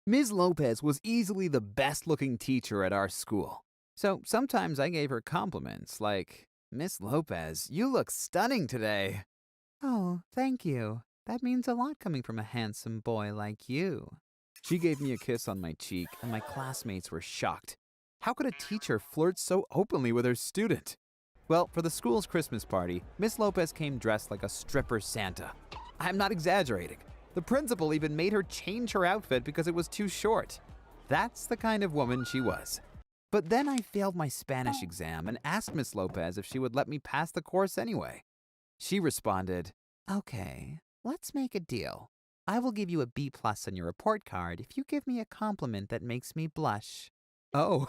Ms. Lopez was easily the best-looking teacher at our school. So sometimes I gave her compliments like, "Miss Lopez, you look stunning today." "Oh, thank you. That means a lot coming from a handsome boy like you." She gave me a kiss on my cheek, and my classmates were shocked. How could a teacher flirt so openly with her student? Well, for the school's Christmas party, Miss Lopez came dressed like a stripper Santa. I'm not exaggerating. The principal even made her change her outfit because it was too short. That's the kind of woman she was. But then I failed my Spanish exam and asked Miss Lopez if she would let me pass the course anyway. She responded, "Okay, let's make a deal. I will give you a B+ on your report card if you give me a compliment that makes me blush." Oh,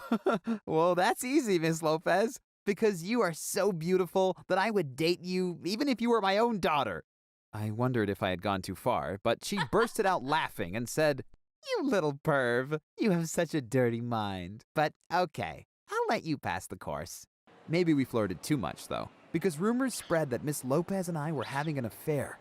well, that's easy, Miss Lopez, because you are so beautiful that I would date you even if you were my own daughter. I wondered if I had gone too far, but she bursted out laughing and said, "You little perv, you have such a dirty mind. But okay, I'll let you pass the course." Maybe we flirted too much, though, because rumors spread that Miss Lopez and I were having an affair.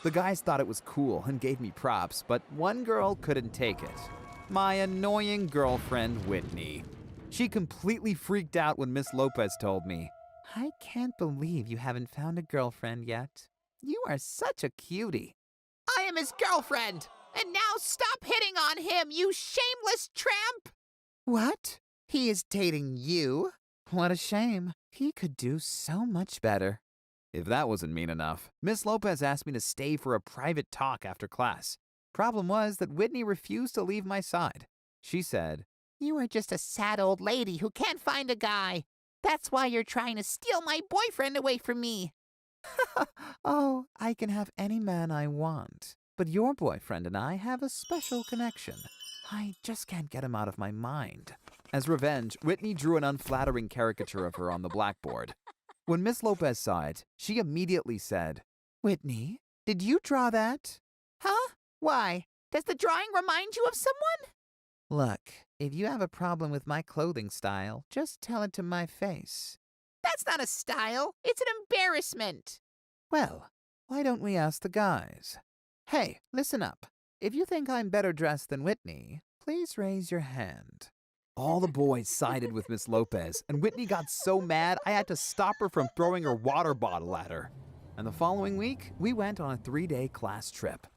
The guys thought it was cool and gave me props, but one girl couldn't take it. My annoying girlfriend, Whitney. She completely freaked out when Miss Lopez told me, "I can't believe you haven't found a girlfriend yet. You are such a cutie." I am his girlfriend, and now stop hitting on him, you shameless tramp! What? He is dating you? What a shame. He could do so much better. If that wasn't mean enough, Miss Lopez asked me to stay for a private talk after class. Problem was that Whitney refused to leave my side. She said, You are just a sad old lady who can't find a guy. That's why you're trying to steal my boyfriend away from me. "Oh, I can have any man I want. But your boyfriend and I have a special connection. I just can't get him out of my mind." As revenge, Whitney drew an unflattering caricature of her on the blackboard. When Miss Lopez saw it, she immediately said, "Whitney, did you draw that?" Huh? Why? Does the drawing remind you of someone? "Look, if you have a problem with my clothing style, just tell it to my face." That's not a style. It's an embarrassment. "Well, why don't we ask the guys? Hey, listen up. If you think I'm better dressed than Whitney, please raise your hand." All the boys sided with Miss Lopez, and Whitney got so mad I had to stop her from throwing her water bottle at her. And the following week, we went on a 3-day class trip.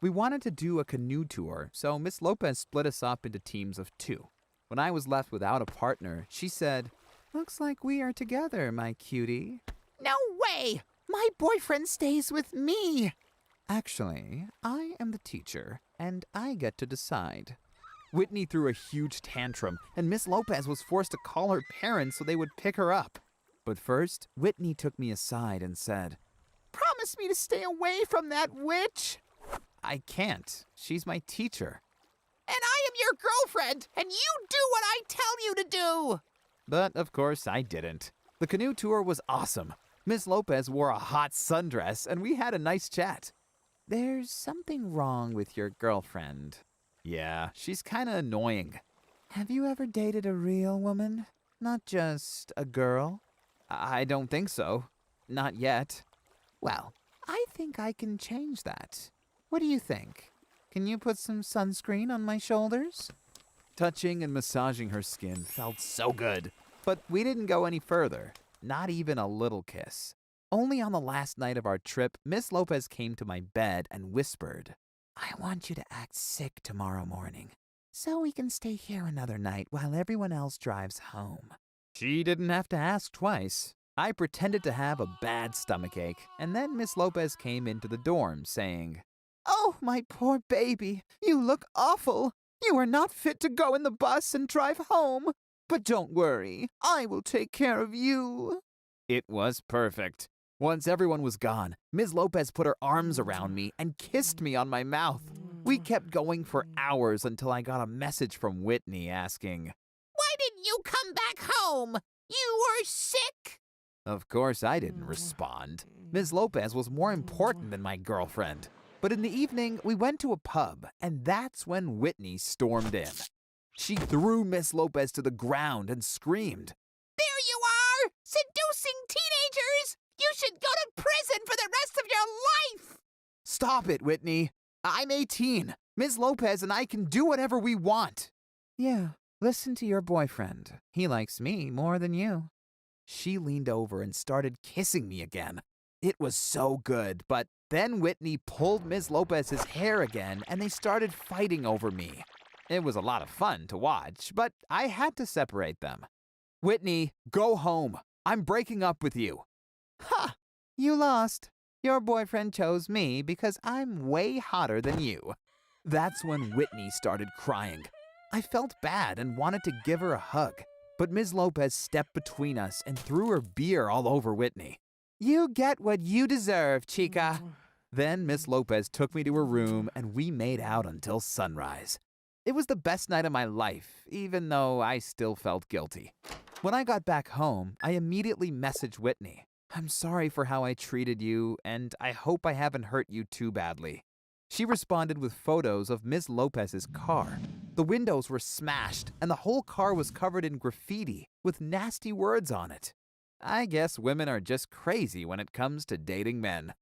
We wanted to do a canoe tour, so Miss Lopez split us up into teams of 2. When I was left without a partner, she said, "Looks like we are together, my cutie." No way! My boyfriend stays with me. Actually, I am the teacher, and I get to decide. Whitney threw a huge tantrum, and Miss Lopez was forced to call her parents so they would pick her up. But first, Whitney took me aside and said, Promise me to stay away from that witch. "I can't. She's my teacher." And I am your girlfriend, and you do what I tell you to do. But of course, I didn't. The canoe tour was awesome. Miss Lopez wore a hot sundress, and we had a nice chat. "There's something wrong with your girlfriend." "Yeah, she's kinda annoying." "Have you ever dated a real woman? Not just a girl?" "I don't think so. Not yet." "Well, I think I can change that. What do you think? Can you put some sunscreen on my shoulders?" Touching and massaging her skin felt so good. But we didn't go any further. Not even a little kiss. Only on the last night of our trip, Miss Lopez came to my bed and whispered, "I want you to act sick tomorrow morning, so we can stay here another night while everyone else drives home." She didn't have to ask twice. I pretended to have a bad stomachache, and then Miss Lopez came into the dorm saying, "Oh, my poor baby, you look awful. You are not fit to go in the bus and drive home. But don't worry, I will take care of you." It was perfect. Once everyone was gone, Ms. Lopez put her arms around me and kissed me on my mouth. We kept going for hours until I got a message from Whitney asking, Why didn't you come back home? You were sick. Of course, I didn't respond. Ms. Lopez was more important than my girlfriend. But in the evening, we went to a pub, and that's when Whitney stormed in. She threw Miss Lopez to the ground and screamed, There you are, seducing teenagers. You should go to prison for the rest of your life. "Stop it, Whitney. I'm 18. Ms. Lopez and I can do whatever we want. Yeah, listen to your boyfriend. He likes me more than you. She leaned over and started kissing me again. It was so good, but then Whitney pulled Ms. Lopez's hair again and they started fighting over me. It was a lot of fun to watch, but I had to separate them. Whitney, go home. I'm breaking up with you. Ha! You lost. Your boyfriend chose me because I'm way hotter than you. That's when Whitney started crying. I felt bad and wanted to give her a hug, but Ms. Lopez stepped between us and threw her beer all over Whitney. You get what you deserve, chica. Then Miss Lopez took me to her room and we made out until sunrise. It was the best night of my life, even though I still felt guilty. When I got back home, I immediately messaged Whitney. I'm sorry for how I treated you, and I hope I haven't hurt you too badly. She responded with photos of Ms. Lopez's car. The windows were smashed, and the whole car was covered in graffiti with nasty words on it. I guess women are just crazy when it comes to dating men.